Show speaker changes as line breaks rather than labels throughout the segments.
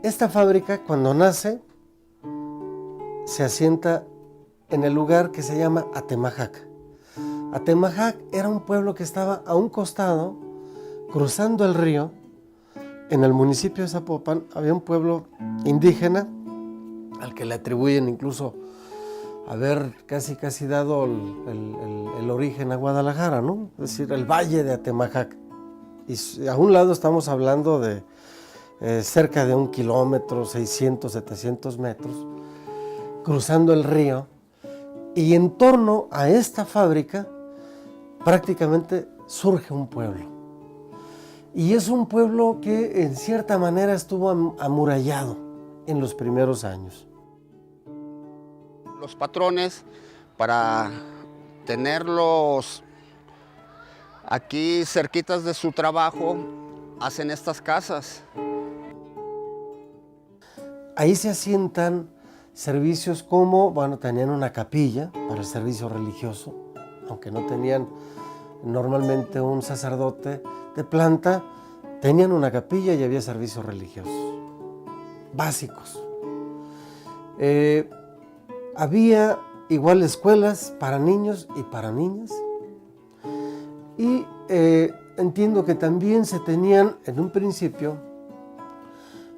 Esta fábrica, cuando nace, se asienta en el lugar que se llama Atemajac. Atemajac era un pueblo que estaba a un costado, cruzando el río. En el municipio de Zapopan había un pueblo indígena al que le atribuyen incluso haber casi dado el origen a Guadalajara, ¿no? Es decir, el valle de Atemajac. Y a un lado estamos hablando de cerca de 1 kilómetro, 600, 700 metros, cruzando el río. Y en torno a esta fábrica prácticamente surge un pueblo. Y es un pueblo que en cierta manera estuvo amurallado en los primeros años.
Los patrones, para tenerlos aquí cerquitas de su trabajo, hacen estas casas.
Ahí se asientan servicios como, bueno, tenían una capilla para el servicio religioso, aunque no tenían normalmente un sacerdote de planta, tenían una capilla y había servicios religiosos básicos. Había igual escuelas para niños y para niñas. Y entiendo que también se tenían en un principio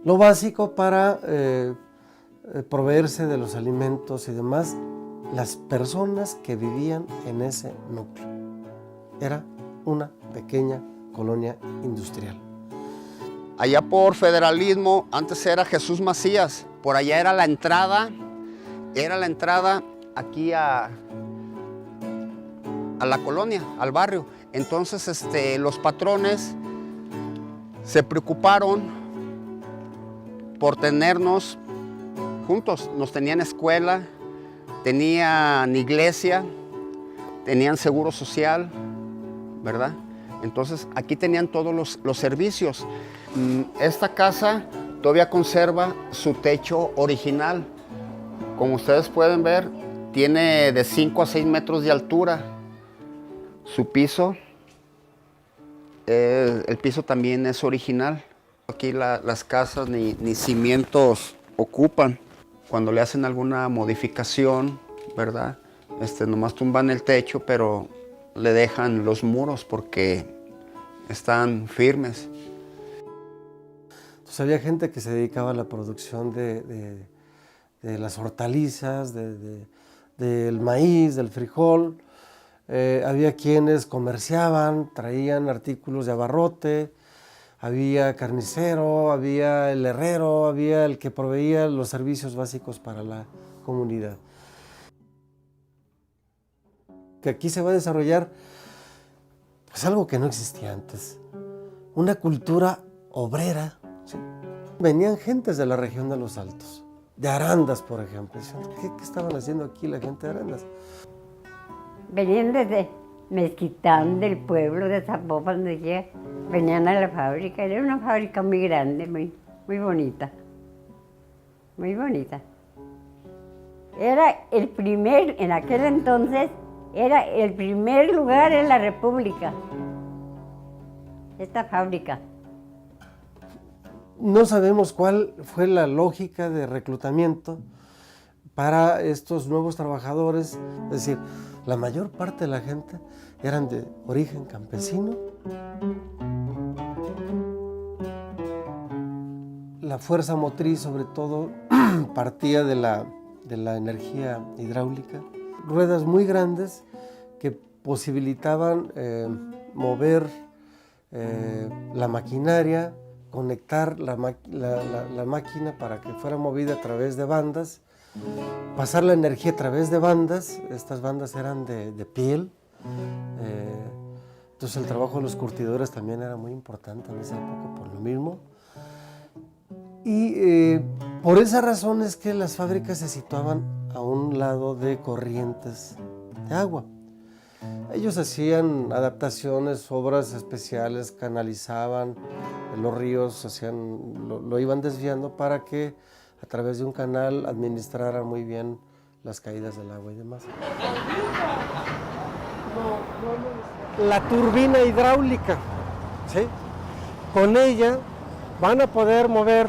lo básico para proveerse de los alimentos y demás, las personas que vivían en ese núcleo. Era una pequeña colonia industrial.
Allá por Federalismo, antes era Jesús Macías, por allá era la entrada aquí a la colonia, al barrio. Entonces los patrones se preocuparon por tenernos juntos. Nos tenían escuela, tenían iglesia, tenían seguro social, ¿verdad? Entonces aquí tenían todos los servicios. Esta casa todavía conserva su techo original. Como ustedes pueden ver, tiene de 5 a 6 metros de altura. Su piso, el piso también es original. Aquí las casas ni cimientos ocupan. Cuando le hacen alguna modificación, ¿verdad? Nomás tumban el techo, pero le dejan los muros porque están firmes.
Entonces había gente que se dedicaba a la producción de las hortalizas, del maíz, del frijol. Había quienes comerciaban, traían artículos de abarrote, había carnicero, había el herrero, había el que proveía los servicios básicos para la comunidad. Que aquí se va a desarrollar pues algo que no existía antes, una cultura obrera, ¿sí? Venían gentes de la región de los Altos, de Arandas, por ejemplo. ¿Qué estaban haciendo aquí la gente de Arandas?
Venían desde Mezquitán, del pueblo de Zapopan, donde llega. Venían a la fábrica. Era una fábrica muy grande, muy bonita. Muy bonita. Era el primer, en aquel entonces, era el primer lugar en la República, esta fábrica.
No sabemos cuál fue la lógica de reclutamiento para estos nuevos trabajadores. Es decir, la mayor parte de la gente eran de origen campesino. La fuerza motriz, sobre todo, partía de la energía hidráulica. Ruedas muy grandes que posibilitaban mover la maquinaria, conectar la máquina para que fuera movida a través de bandas, pasar la energía a través de bandas. Estas bandas eran de piel. Entonces el trabajo de los curtidores también era muy importante en esa época por lo mismo. Y por esa razón es que las fábricas se situaban a un lado de corrientes de agua. Ellos hacían adaptaciones, obras especiales, canalizaban los ríos, lo iban desviando para que a través de un canal administraran muy bien las caídas del agua y demás. La turbina hidráulica, ¿sí? Con ella van a poder mover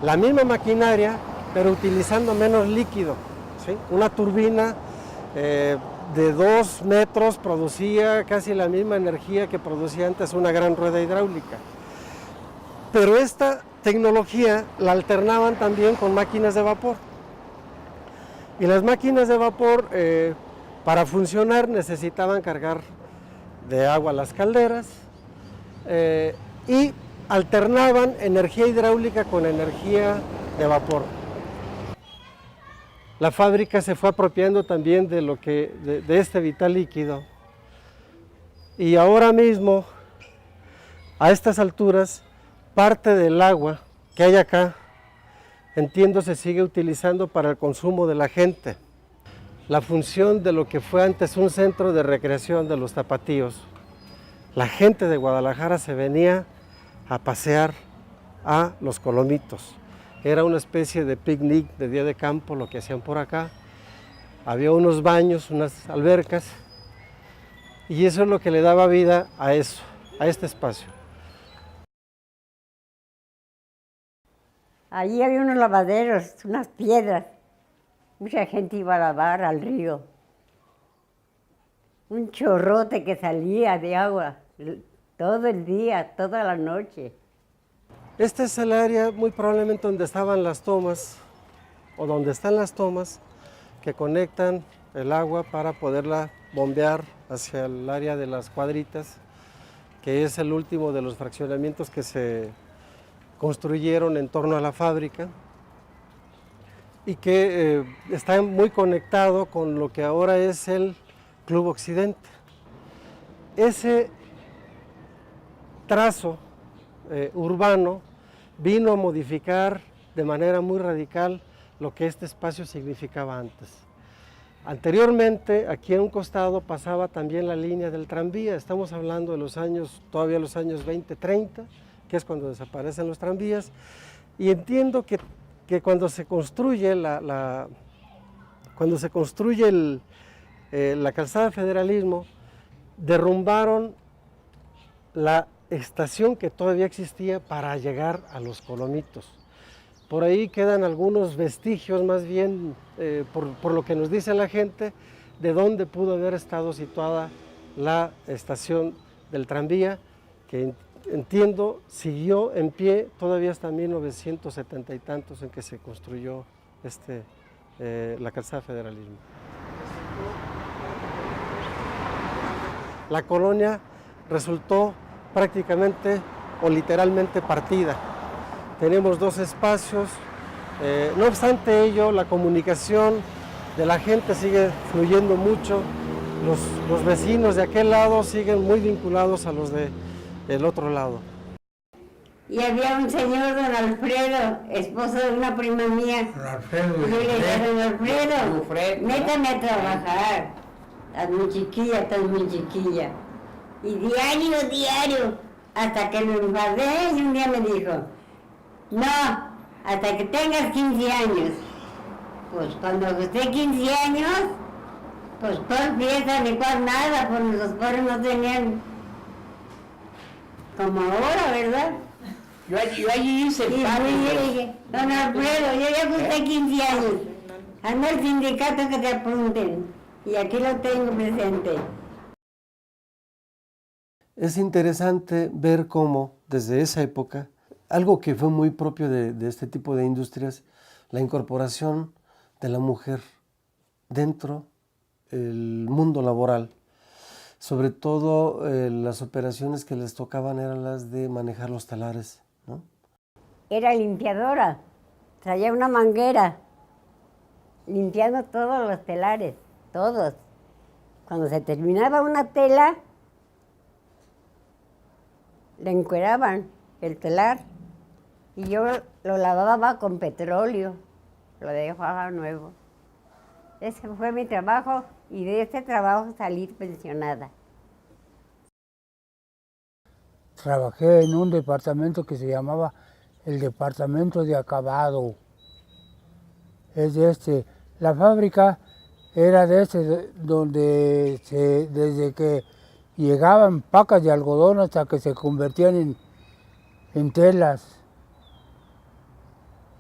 la misma maquinaria, pero utilizando menos líquido, ¿sí? Una turbina de 2 metros producía casi la misma energía que producía antes una gran rueda hidráulica. Pero esta tecnología la alternaban también con máquinas de vapor. Y las máquinas de vapor, para funcionar, necesitaban cargar de agua las calderas y alternaban energía hidráulica con energía de vapor. La fábrica se fue apropiando también de este vital líquido. Y ahora mismo, a estas alturas, parte del agua que hay acá, entiendo, se sigue utilizando para el consumo de la gente. La función de lo que fue antes un centro de recreación de los tapatíos. La gente de Guadalajara se venía a pasear a Los Colomitos. Era una especie de picnic de día de campo lo que hacían por acá. Había unos baños, unas albercas, y eso es lo que le daba vida a eso, a este espacio.
Allí había unos lavaderos, unas piedras. Mucha gente iba a lavar al río. Un chorrote que salía de agua todo el día, toda la noche.
Este es el área muy probablemente donde estaban las tomas, o donde están las tomas que conectan el agua para poderla bombear hacia el área de las cuadritas, que es el último de los fraccionamientos que se construyeron en torno a la fábrica y que está muy conectado con lo que ahora es el Club Occidente. Ese trazo urbano vino a modificar de manera muy radical lo que este espacio significaba antes. Anteriormente, aquí en un costado pasaba también la línea del tranvía. Estamos hablando de los años, todavía los años 20, 30, que es cuando desaparecen los tranvías. Y entiendo que cuando se construye la calzada de Federalismo, derrumbaron la estación que todavía existía para llegar a Los Colomitos. Por ahí quedan algunos vestigios, más bien, por lo que nos dice la gente, de dónde pudo haber estado situada la estación del tranvía, que entiendo siguió en pie todavía hasta 1970 y tantos, en que se construyó la calzada Federalismo. La colonia resultó prácticamente o literalmente partida. Tenemos 2 espacios, no obstante ello, la comunicación de la gente sigue fluyendo mucho, los vecinos de aquel lado siguen muy vinculados a los del otro lado.
Y había un señor, don Alfredo, esposo de una prima mía.
Don Alfredo.
Y yo le decía, don Alfredo, métame a trabajar. Estás muy chiquilla. Y diario, hasta que me enfadé y un día me dijo, no, hasta que tengas 15 años. Pues cuando usted 15 años, pues por fiesta ni por nada, pues los pobres no tenían como ahora, ¿verdad?
Yo allí hice el
Y
patio.
yo dije, don Alfredo, yo ya cumplí 15 años. Anda al sindicato que te apunten. Y aquí lo tengo presente.
Es interesante ver cómo desde esa época, algo que fue muy propio de este tipo de industrias, la incorporación de la mujer dentro del mundo laboral. Sobre todo las operaciones que les tocaban eran las de manejar los telares, ¿no?
Era limpiadora, traía una manguera, limpiando todos los telares, todos. Cuando se terminaba una tela, le encueraban el telar y yo lo lavaba con petróleo, lo dejaba nuevo. Ese fue mi trabajo y de este trabajo salí pensionada.
Trabajé en un departamento que se llamaba el departamento de acabado. La fábrica era donde desde que llegaban pacas de algodón hasta que se convertían en telas.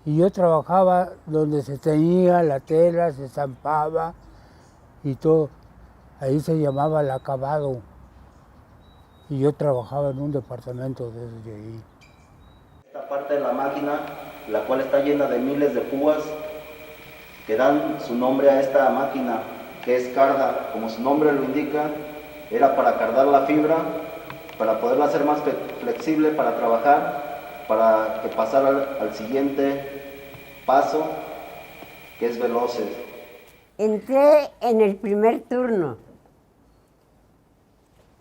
Y yo trabajaba donde se teñía la tela, se estampaba y todo. Ahí se llamaba el acabado. Y yo trabajaba en un departamento desde ahí.
Esta parte de la máquina, la cual está llena de miles de púas, que dan su nombre a esta máquina, que es carda. Como su nombre lo indica, era para cardar la fibra, para poderla hacer más flexible para trabajar, para que pasara al siguiente paso, que es veloces.
Entré en el primer turno,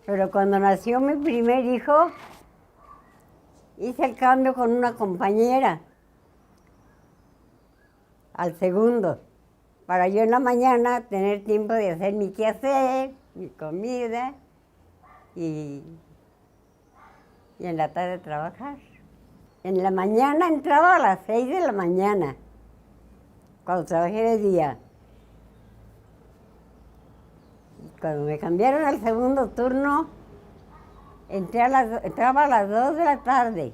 pero cuando nació mi primer hijo, hice el cambio con una compañera al segundo, para yo en la mañana tener tiempo de hacer mi quehacer, mi comida y en la tarde trabajar. En la mañana entraba a las 6 de la mañana, cuando trabajé de día. Cuando me cambiaron al segundo turno, entraba a las 2 de la tarde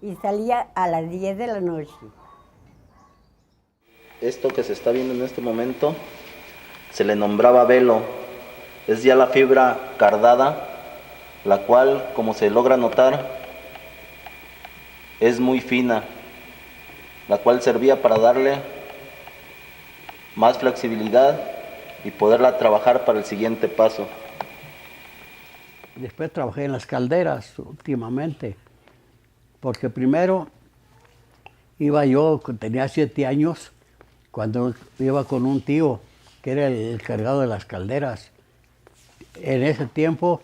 y salía a las 10 de la noche.
Esto que se está viendo en este momento se le nombraba velo. Es ya la fibra cardada, la cual, como se logra notar, es muy fina, la cual servía para darle más flexibilidad y poderla trabajar para el siguiente paso.
Después trabajé en las calderas últimamente, porque primero tenía 7 años, cuando iba con un tío que era el encargado de las calderas. En ese tiempo,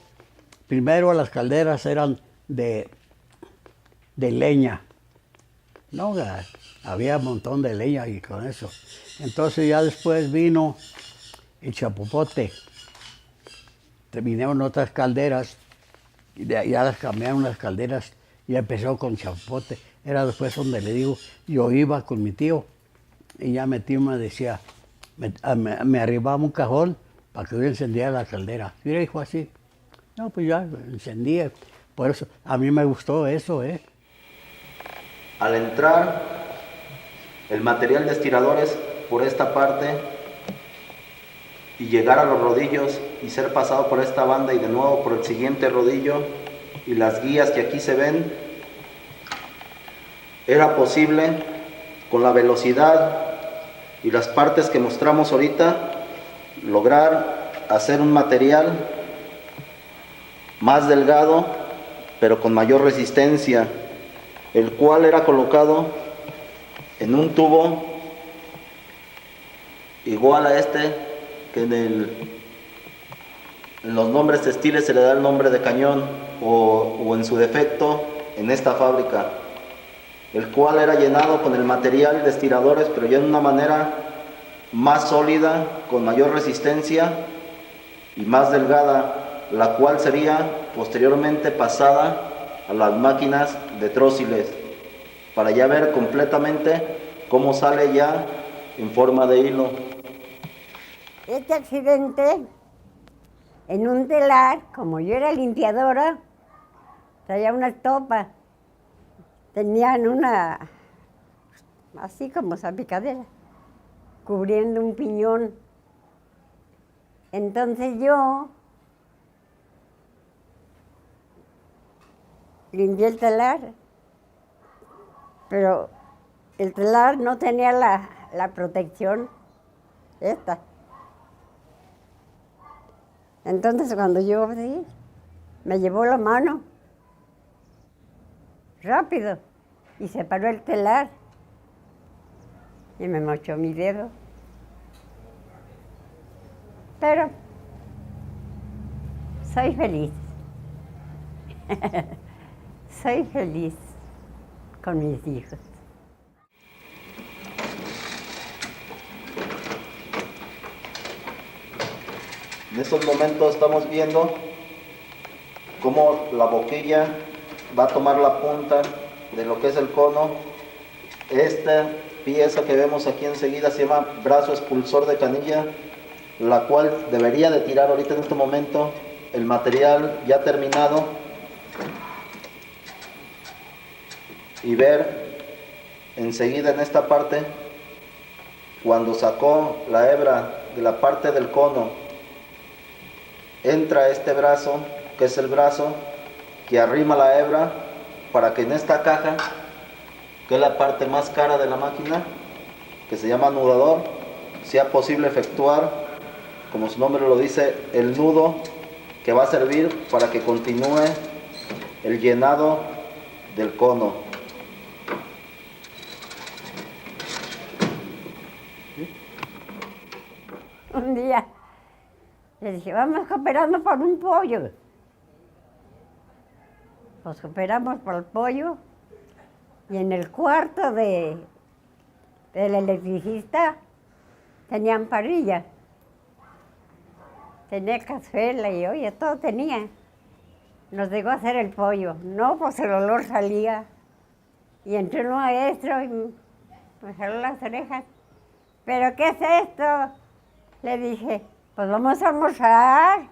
primero las calderas eran de leña, ¿no? Había un montón de leña y con eso. Entonces ya después vino el chapopote. Vinieron otras calderas, y ya las cambiaron las calderas y empezó con chapopote. Era después donde le digo, yo iba con mi tío y ya mi tío me decía, me arribaba un cajón para que yo encendiera la caldera. Y le dijo así, no, pues ya encendía. Por eso a mí me gustó eso, ¿eh?
Al entrar el material de estiradores por esta parte y llegar a los rodillos y ser pasado por esta banda y de nuevo por el siguiente rodillo y las guías que aquí se ven, era posible con la velocidad y las partes que mostramos ahorita lograr hacer un material más delgado pero con mayor resistencia, el cual era colocado en un tubo igual a este, que en los nombres textiles se le da el nombre de cañón o en su defecto en esta fábrica, el cual era llenado con el material de estiradores, pero ya de una manera más sólida, con mayor resistencia y más delgada, la cual sería posteriormente pasada a las máquinas de trósiles, para ya ver completamente cómo sale ya en forma de hilo.
Este accidente, en un telar, como yo era limpiadora, traía una estopa, tenían una, así como salpicadera, cubriendo un piñón. Entonces yo limpié el telar, pero el telar no tenía la protección esta. Entonces cuando yo sí, me llevó la mano rápido y se paró el telar y me mochó mi dedo. Pero soy feliz. Soy feliz con mis hijos.
En estos momentos estamos viendo cómo la boquilla va a tomar la punta de lo que es el cono. Esta pieza que vemos aquí enseguida se llama brazo expulsor de canilla, la cual debería de tirar ahorita en este momento el material ya terminado y ver enseguida en esta parte, cuando sacó la hebra de la parte del cono, entra este brazo, que es el brazo que arrima la hebra para que en esta caja, que es la parte más cara de la máquina, que se llama anudador, sea posible efectuar, como su nombre lo dice, el nudo que va a servir para que continúe el llenado del cono.
Un día le dije, vamos cooperando por un pollo. Pues cooperamos por el pollo y en el cuarto del electricista tenían parrilla, tenía cazuela y oye, todo tenía. Nos llegó a hacer el pollo. No, pues el olor salía. Y entró el maestro y me jaló las orejas. ¿Pero qué es esto? Le dije, pues vamos a almorzar.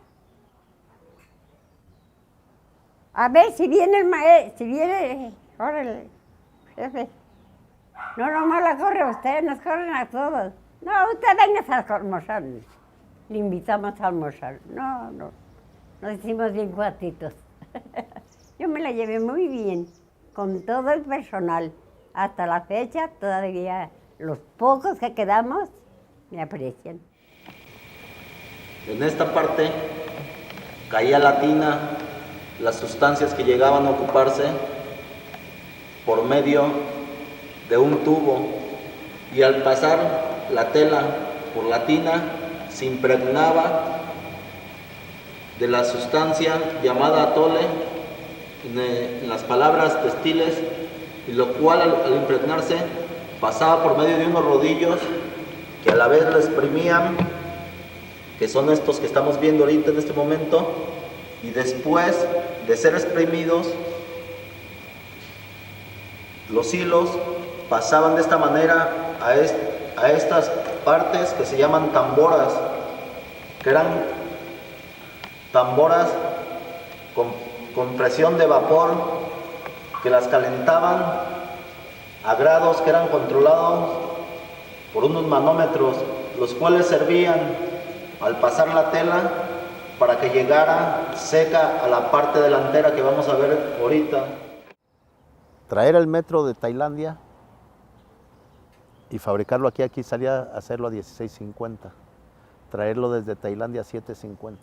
A ver si viene el maestro, si viene, órale, jefe. No, nomás la corre usted, nos corren a todos. No, usted venga a almorzar. Le invitamos a almorzar. No, nos hicimos bien cuatitos. Yo me la llevé muy bien, con todo el personal. Hasta la fecha, todavía los pocos que quedamos me aprecian.
En esta parte caía la tina, las sustancias que llegaban a ocuparse por medio de un tubo, y al pasar la tela por la tina se impregnaba de la sustancia llamada atole en las palabras textiles, y lo cual al impregnarse pasaba por medio de unos rodillos que a la vez lo exprimían, que son estos que estamos viendo ahorita en este momento, y después de ser exprimidos, los hilos pasaban de esta manera a estas partes que se llaman tamboras, que eran tamboras con presión de vapor, que las calentaban a grados que eran controlados por unos manómetros, los cuales servían al pasar la tela para que llegara seca a la parte delantera que vamos a ver ahorita.
Traer el metro de Tailandia y fabricarlo aquí salía a hacerlo a 16.50. Traerlo desde Tailandia a 7.50.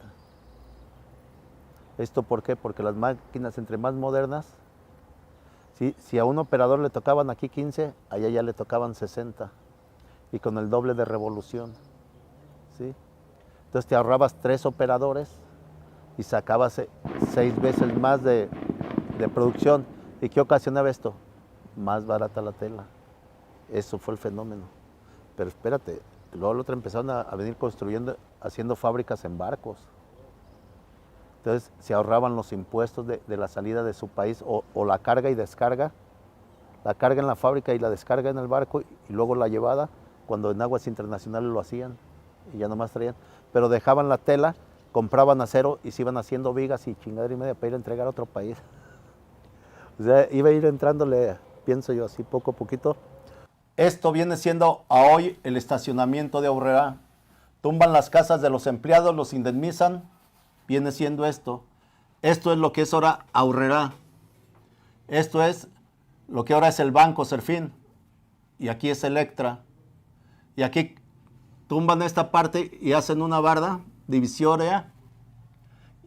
¿Esto por qué? Porque las máquinas entre más modernas, si a un operador le tocaban aquí 15, allá ya le tocaban 60. Y con el doble de revolución. ¿Sí? Entonces te ahorrabas 3 operadores y sacabas 6 veces más de producción. ¿Y qué ocasionaba esto? Más barata la tela. Eso fue el fenómeno. Pero espérate, luego el otro empezaron a venir construyendo, haciendo fábricas en barcos. Entonces se ahorraban los impuestos de la salida de su país o la carga y descarga. La carga en la fábrica y la descarga en el barco y luego la llevada, cuando en aguas internacionales lo hacían y ya nomás traían. Pero dejaban la tela, compraban acero y se iban haciendo vigas y chingadera y media para ir a entregar a otro país. O sea, iba a ir entrándole, pienso yo, así poco a poquito. Esto viene siendo a hoy el estacionamiento de Aurrera. Tumban las casas de los empleados, los indemnizan, viene siendo esto. Esto es lo que es ahora Aurrera. Esto es lo que ahora es el Banco Serfín. Y aquí es Electra. Y aquí tumban esta parte y hacen una barda divisoria.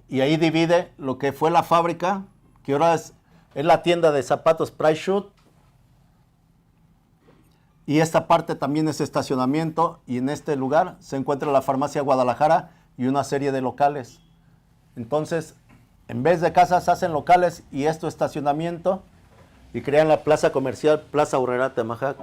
Y ahí divide lo que fue la fábrica, que ahora es la tienda de zapatos Price Shoot. Y esta parte también es estacionamiento. Y en este lugar se encuentra la farmacia Guadalajara y una serie de locales. Entonces, en vez de casas hacen locales y esto estacionamiento. Y crean la plaza comercial Plaza Aurrera Atemajac.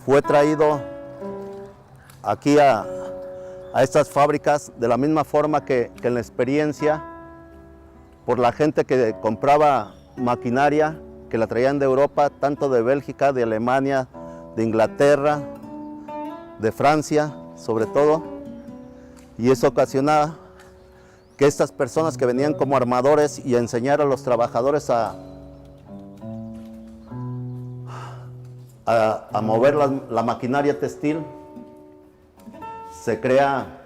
Fue traído aquí a estas fábricas de la misma forma que en la experiencia por la gente que compraba maquinaria, que la traían de Europa, tanto de Bélgica, de Alemania, de Inglaterra, de Francia, sobre todo, y eso ocasionaba que estas personas que venían como armadores y a enseñar a los trabajadores a mover la maquinaria textil, se crea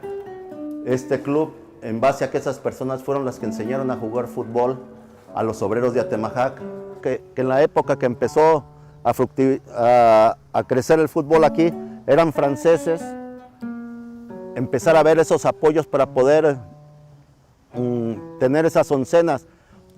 este club en base a que esas personas fueron las que enseñaron a jugar fútbol a los obreros de Atemajac, que en la época que empezó a crecer el fútbol aquí, eran franceses, empezar a ver esos apoyos para poder tener esas oncenas,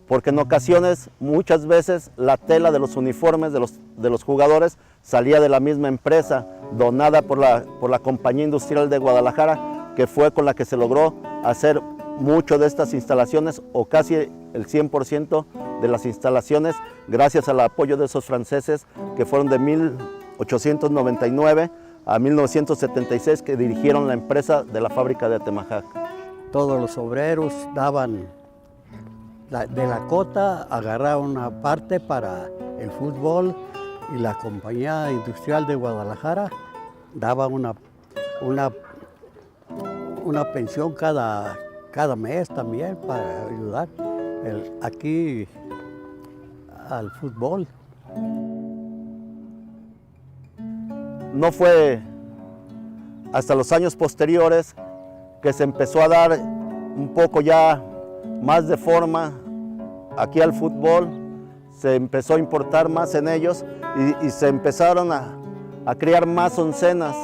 porque en ocasiones, muchas veces, la tela de los uniformes de los jugadores salía de la misma empresa, donada por la Compañía Industrial de Guadalajara, que fue con la que se logró hacer mucho de estas instalaciones, o casi el 100% de las instalaciones, gracias al apoyo de esos franceses que fueron de 1899 a 1976, que dirigieron la empresa de la fábrica de Atemajac.
Todos los obreros daban de la cota, agarraban una parte para el fútbol, y la Compañía Industrial de Guadalajara daba una pensión cada mes también para ayudar aquí al fútbol.
No fue hasta los años posteriores que se empezó a dar un poco ya más de forma aquí al fútbol, se empezó a importar más en ellos y se empezaron a crear más oncenas,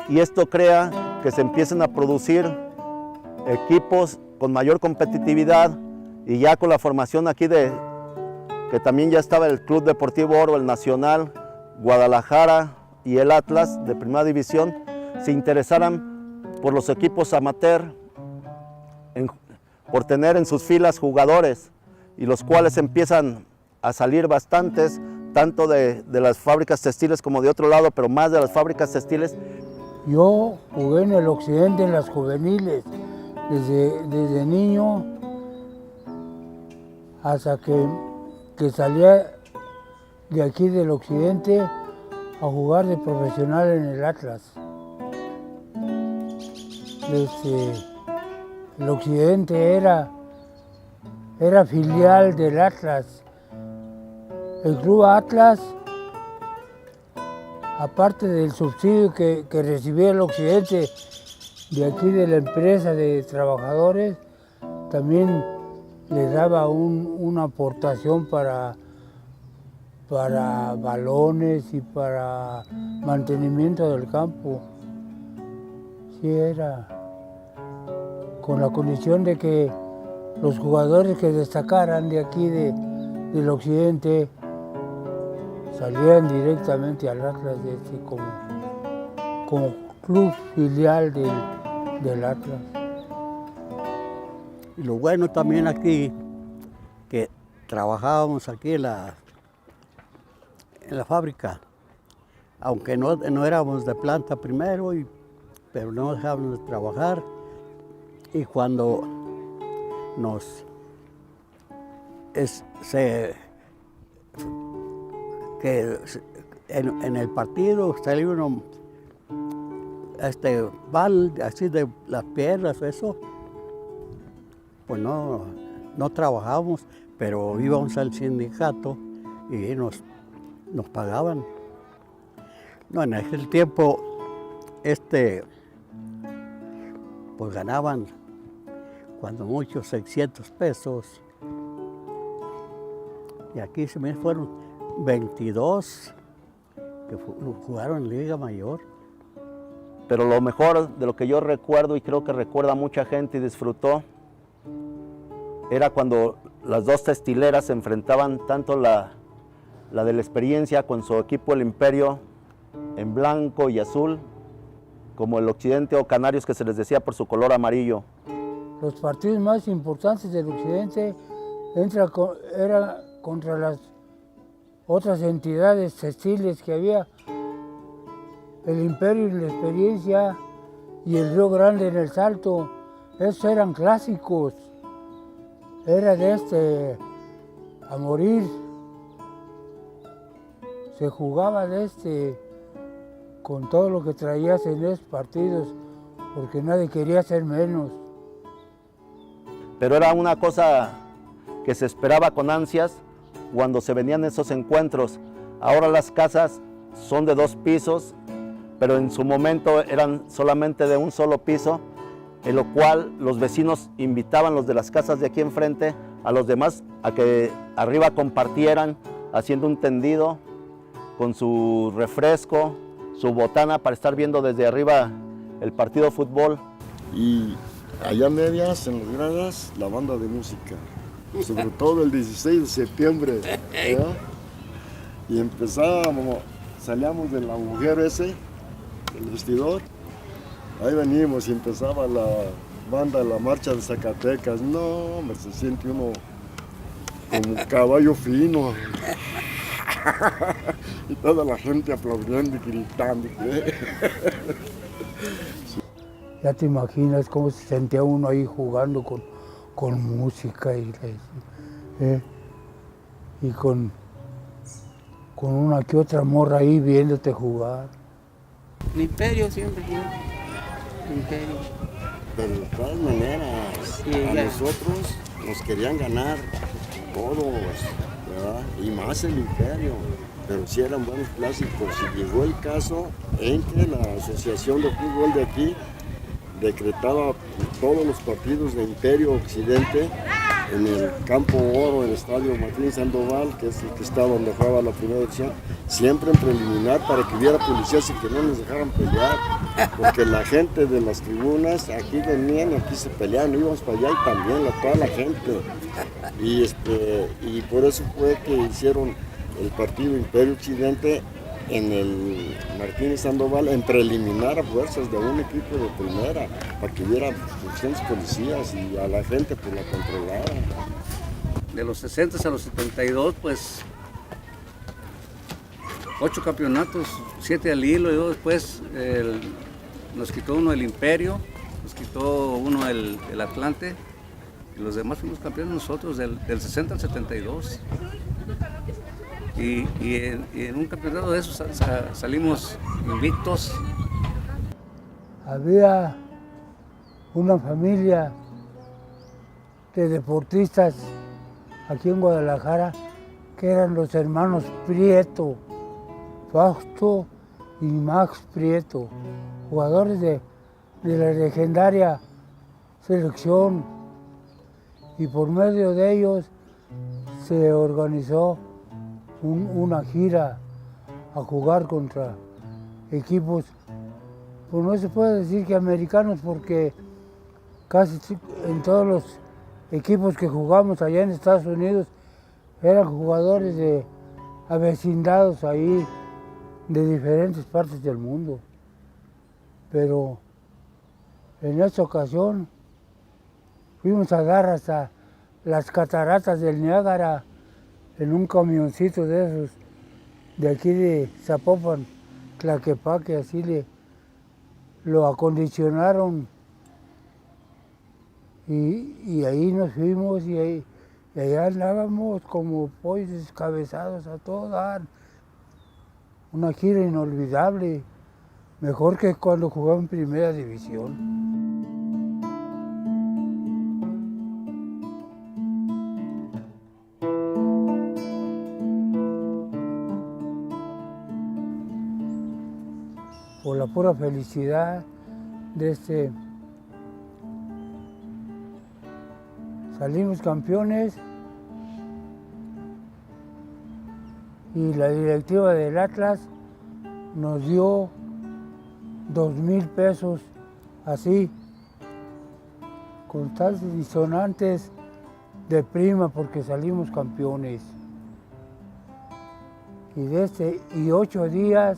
y esto crea que se empiecen a producir equipos con mayor competitividad, y ya con la formación aquí que también ya estaba el Club Deportivo Oro, el Nacional, Guadalajara y el Atlas de Primera División, se interesaran por los equipos amateur, por tener en sus filas jugadores, y los cuales empiezan a salir bastantes, tanto de las fábricas textiles como de otro lado, pero más de las fábricas textiles.
Yo jugué en el occidente en las juveniles, desde niño hasta que salía de aquí del occidente a jugar de profesional en el Atlas. El occidente era filial del Atlas. El Club Atlas, aparte del subsidio que recibía el occidente de aquí de la empresa de trabajadores, también le daba una aportación para balones y para mantenimiento del campo. Sí, era con la condición de que los jugadores que destacaran de aquí del occidente salían directamente al Atlas como club filial del Atlas.
Y lo bueno también aquí, que trabajábamos aquí en la fábrica, aunque no éramos de planta primero, pero no dejábamos de trabajar, y cuando en el partido salió uno así de las piernas, eso, pues no trabajábamos, pero íbamos al sindicato y nos pagaban. No, en aquel tiempo, pues ganaban, cuando mucho, 600 pesos. Y aquí se me fueron 22 que jugaron en Liga Mayor.
Pero lo mejor de lo que yo recuerdo, y creo que recuerda mucha gente y disfrutó, era cuando las dos textileras se enfrentaban, tanto la de la Experiencia con su equipo el Imperio en blanco y azul, como el Occidente o Canarios, que se les decía por su color amarillo.
Los partidos más importantes del occidente eran contra las otras entidades textiles que había, el Imperio y la Experiencia y el Río Grande en el Salto. Esos eran clásicos, era a morir. Se jugaba con todo lo que traías en esos partidos, porque nadie quería ser menos.
Pero era una cosa que se esperaba con ansias cuando se venían esos encuentros. Ahora las casas son de 2 pisos, pero en su momento eran solamente de un solo piso, en lo cual los vecinos invitaban, los de las casas de aquí enfrente, a los demás a que arriba compartieran, haciendo un tendido con su refresco, su botana para estar viendo desde arriba el partido de fútbol.
Y allá medias, en las gradas, la banda de música, sobre todo el 16 de septiembre. ¿Verdad? Y empezábamos, salíamos del agujero ese, del vestidor, ahí venimos y empezaba la banda, la marcha de Zacatecas. No, hombre, se siente uno como caballo fino. Y toda la gente aplaudiendo y gritando.
Ya te imaginas cómo se sentía uno ahí jugando con música y con una que otra morra ahí viéndote jugar.
El Imperio siempre, el Imperio.
Pero de todas maneras,
Sí,
a
ya.
nosotros nos querían ganar todos, ¿verdad? Y más el Imperio. Pero sí eran buenos clásicos. Y llegó el caso en que la Asociación de Fútbol de aquí decretaba todos los partidos de Imperio Occidente en el Campo Oro, en el Estadio Martín Sandoval, que es el que está donde jugaba la primera división, siempre en preliminar para que hubiera policías y que no nos dejaran pelear, porque la gente de las tribunas aquí venían, aquí se peleaban, íbamos para allá y también toda la gente. Y por eso fue que hicieron el partido Imperio Occidente en el Martínez Sandoval en preliminar a fuerzas de un equipo de primera, para que hubiera suficientes policías y a la gente pues la controlaran.
De los 60 a los 72, pues 8 campeonatos, 7 al hilo, y luego después nos quitó uno el Imperio, nos quitó uno el Atlante, y los demás fuimos campeones nosotros del 60 al 72. Y en un campeonato de esos salimos invictos.
Había una familia de deportistas aquí en Guadalajara que eran los hermanos Prieto, Fausto y Max Prieto, jugadores de la legendaria selección, y por medio de ellos se organizó una gira a jugar contra equipos, pues no se puede decir que americanos, porque casi en todos los equipos que jugamos allá en Estados Unidos eran jugadores de avecindados ahí de diferentes partes del mundo. Pero en esta ocasión fuimos a dar hasta las cataratas del Niágara en un camioncito de esos, de aquí de Zapopan, Tlaquepaque, así lo acondicionaron. Y ahí nos fuimos y allá andábamos como pollos descabezados a todo dar. Una gira inolvidable, mejor que cuando jugaba en primera división. Por la pura felicidad de salimos campeones y la directiva del Atlas nos dio 2,000 pesos así, constantes y sonantes de prima porque salimos campeones. Y 8 días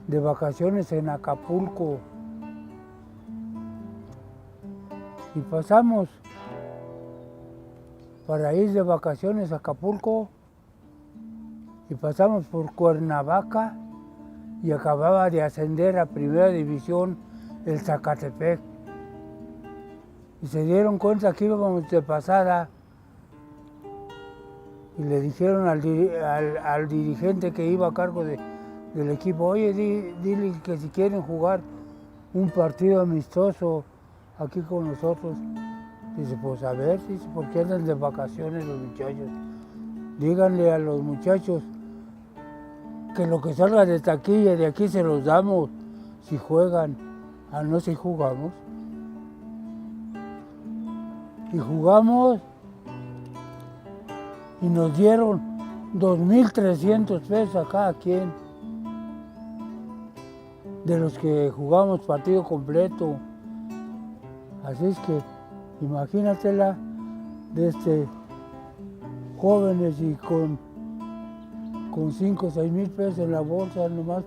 de vacaciones en Acapulco. Y pasamos para ir de vacaciones a Acapulco y pasamos por Cuernavaca y acababa de ascender a primera división el Zacatepec. Y se dieron cuenta que íbamos de pasada y le dijeron al dirigente que iba a cargo de del equipo, oye, dile que si quieren jugar un partido amistoso aquí con nosotros. Dice, pues a ver, dice, ¿por qué andan de vacaciones los muchachos? Díganle a los muchachos que lo que salga de taquilla de aquí se los damos si juegan, no si jugamos. Y jugamos y nos dieron 2,300 pesos a cada quien, de los que jugamos partido completo. Así es que imagínatela, jóvenes y con 5 o 6 mil pesos en la bolsa nomás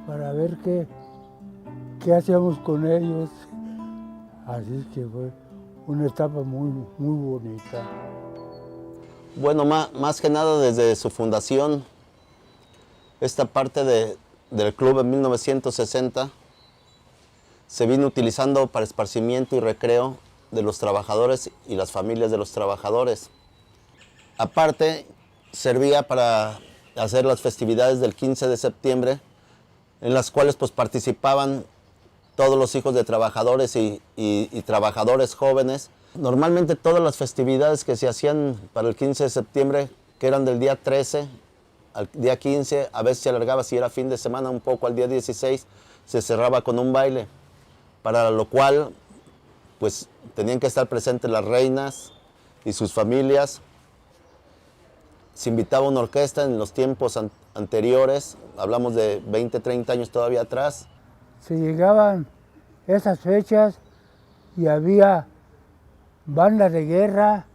para ver qué hacíamos con ellos. Así es que fue una etapa muy, muy bonita.
Bueno, más que nada desde su fundación, esta parte del club en 1960 se vino utilizando para esparcimiento y recreo de los trabajadores y las familias de los trabajadores. Aparte, servía para hacer las festividades del 15 de septiembre, en las cuales pues participaban todos los hijos de trabajadores y trabajadores jóvenes. Normalmente todas las festividades que se hacían para el 15 de septiembre, que eran del día 13 al día 15, a veces se alargaba, si era fin de semana, un poco al día 16, se cerraba con un baile, para lo cual pues tenían que estar presentes las reinas y sus familias. Se invitaba una orquesta en los tiempos anteriores, hablamos de 20, 30 años todavía atrás.
Se llegaban esas fechas y había bandas de guerra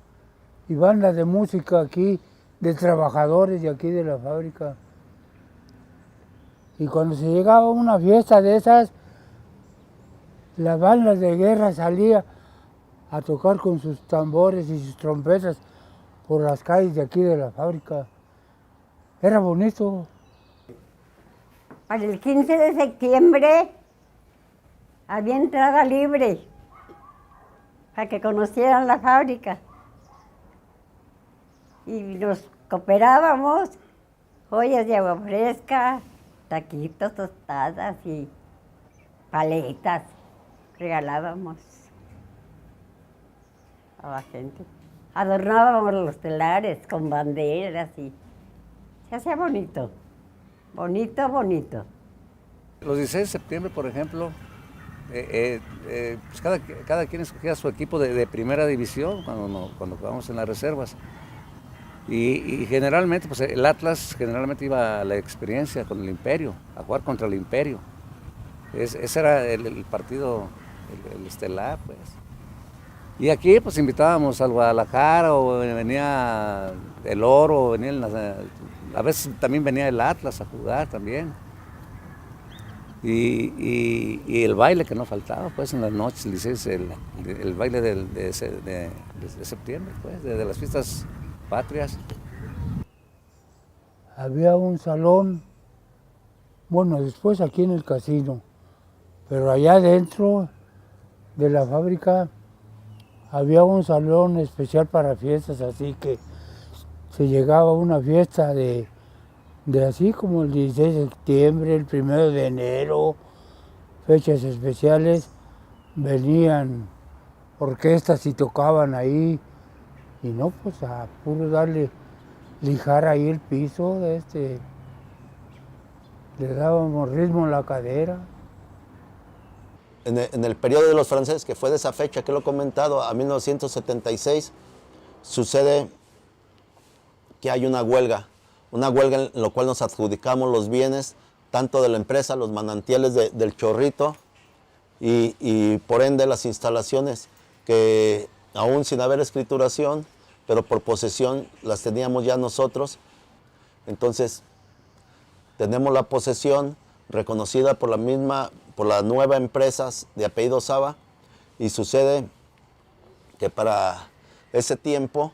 y bandas de música aquí, de trabajadores de aquí de la fábrica. Y cuando se llegaba a una fiesta de esas, las bandas de guerra salían a tocar con sus tambores y sus trompetas por las calles de aquí de la fábrica. Era bonito.
Para el 15 de septiembre había entrada libre para que conocieran la fábrica. Y nos cooperábamos, ollas de agua fresca, taquitos, tostadas y paletas. Regalábamos a la gente. Adornábamos los telares con banderas y se hacía bonito, bonito, bonito.
Los 16 de septiembre, por ejemplo, pues cada quien escogía su equipo de primera división cuando jugábamos en las reservas. Y generalmente, pues el Atlas generalmente iba a la experiencia con el Imperio, a jugar contra el Imperio. Ese era el partido, el estelar, pues. Y aquí pues invitábamos al Guadalajara, o venía el Oro, a veces también venía el Atlas a jugar también. Y el baile que no faltaba, pues en las noches, el baile de septiembre, pues, de las fiestas patrias.
Había un salón, bueno, después aquí en el casino, pero allá dentro de la fábrica había un salón especial para fiestas, así que se llegaba a una fiesta de así como el 16 de septiembre, el 1 de enero, fechas especiales, venían orquestas y tocaban ahí, y no, pues a puro darle, lijar ahí el piso, le dábamos ritmo en la cadera.
En el periodo de los franceses, que fue de esa fecha que lo he comentado, a 1976, sucede que hay una huelga en la cual nos adjudicamos los bienes, tanto de la empresa, los manantiales del Chorrito, y por ende las instalaciones que aún sin haber escrituración, pero por posesión las teníamos ya nosotros. Entonces tenemos la posesión reconocida por la nueva empresa de apellido Saba, y sucede que para ese tiempo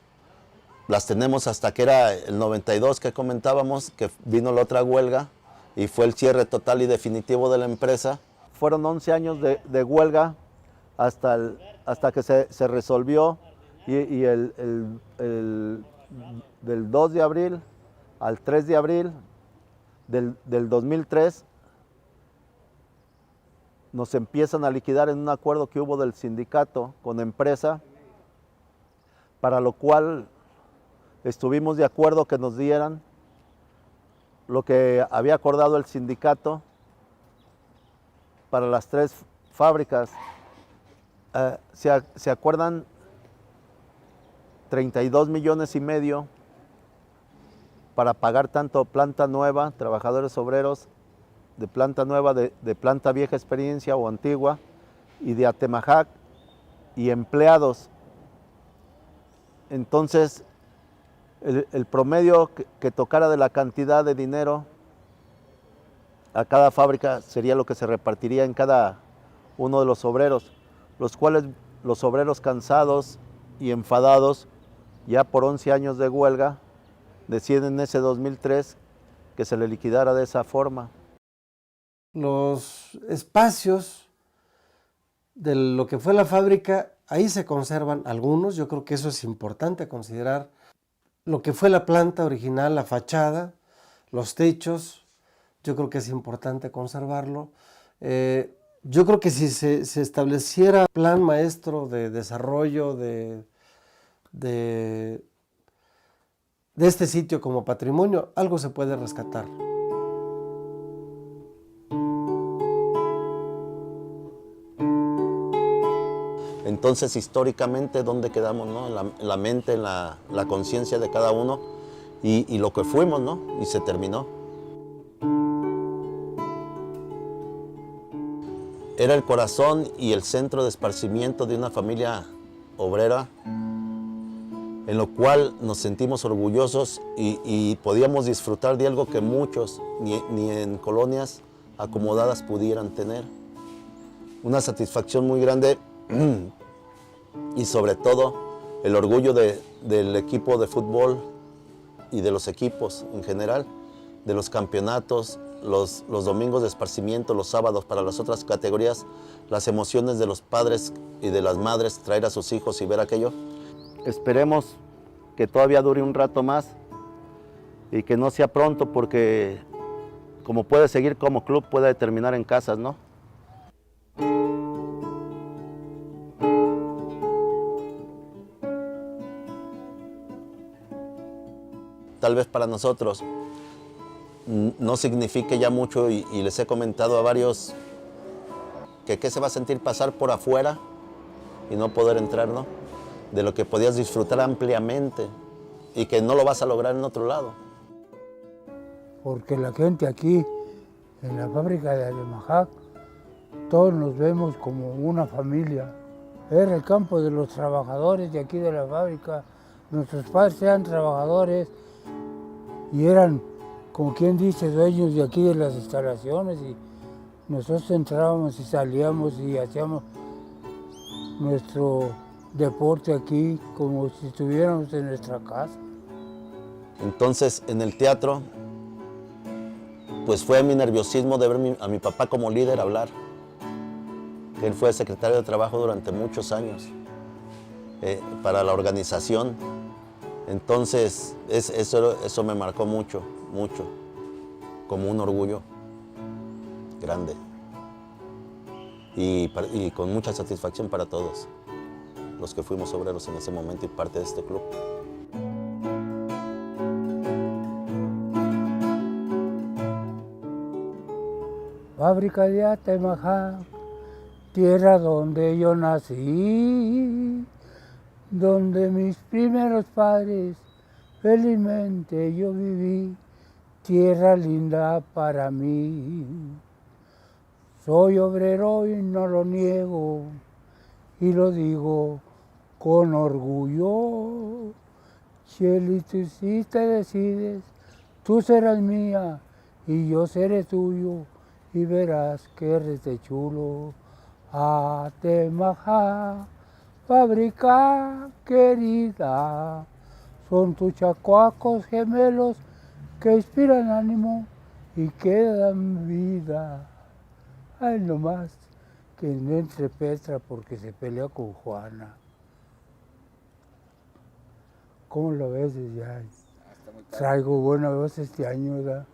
las tenemos hasta que era el 92 que comentábamos, que vino la otra huelga y fue el cierre total y definitivo de la empresa.
Fueron 11 años de huelga hasta que se resolvió, y del 2 de abril al 3 de abril
del 2003 nos empiezan a liquidar en un acuerdo que hubo del sindicato con empresa, para lo cual estuvimos de acuerdo que nos dieran lo que había acordado el sindicato para las 3 fábricas. ¿Se acuerdan? 32 millones y medio para pagar tanto planta nueva, trabajadores obreros de planta nueva, de planta vieja experiencia o antigua, y de Atemajac, y empleados. Entonces, el promedio que tocara de la cantidad de dinero a cada fábrica sería lo que se repartiría en cada uno de los obreros, los cuales los obreros cansados y enfadados, ya por 11 años de huelga, deciden en ese 2003 que se le liquidara de esa forma.
Los espacios de lo que fue la fábrica, ahí se conservan algunos. Yo creo que eso es importante considerar. Lo que fue la planta original, la fachada, los techos, yo creo que es importante conservarlo. Yo creo que si se estableciera plan maestro de desarrollo de este sitio como patrimonio, algo se puede rescatar.
Entonces, históricamente, ¿dónde quedamos, no? En la mente, en la conciencia de cada uno, y lo que fuimos, ¿no? Y se terminó. Era el corazón y el centro de esparcimiento de una familia obrera, en lo cual nos sentimos orgullosos y podíamos disfrutar de algo que muchos, ni en colonias acomodadas, pudieran tener. Una satisfacción muy grande. Y sobre todo el orgullo del equipo de fútbol y de los equipos en general, de los campeonatos, los domingos de esparcimiento, los sábados para las otras categorías, las emociones de los padres y de las madres, traer a sus hijos y ver aquello. Esperemos que todavía dure un rato más y que no sea pronto, porque como puede seguir como club, puede terminar en casas, ¿no? Tal vez para nosotros no signifique ya mucho, y les he comentado a varios que qué se va a sentir pasar por afuera y no poder entrar, ¿no? De lo que podías disfrutar ampliamente y que no lo vas a lograr en otro lado.
Porque la gente aquí, en la fábrica de Atemajac, todos nos vemos como una familia. Era el campo de los trabajadores de aquí de la fábrica. Nuestros padres eran trabajadores y eran, como quien dice, dueños de aquí de las instalaciones, y nosotros entrábamos y salíamos y hacíamos nuestro deporte aquí como si estuviéramos en nuestra casa.
Entonces, en el teatro, pues fue mi nerviosismo de ver a mi papá como líder hablar. Él fue secretario de Trabajo durante muchos años para la organización. Entonces, eso me marcó mucho, mucho, como un orgullo grande y con mucha satisfacción para todos los que fuimos obreros en ese momento y parte de este club.
Fábrica de Atemajac, tierra donde yo nací, donde mis primeros padres felizmente yo viví, tierra linda para mí. Soy obrero y no lo niego, y lo digo con orgullo. Cheli, tú sí te decides, tú serás mía y yo seré tuyo, y verás que eres de chulo. Atemajac, fábrica querida, son tus chacuacos gemelos que inspiran ánimo y que dan vida. Ay, nomás que no entre Petra porque se peleó con Juana. ¿Cómo lo ves desde ahí? Traigo buena voz este año, ¿verdad?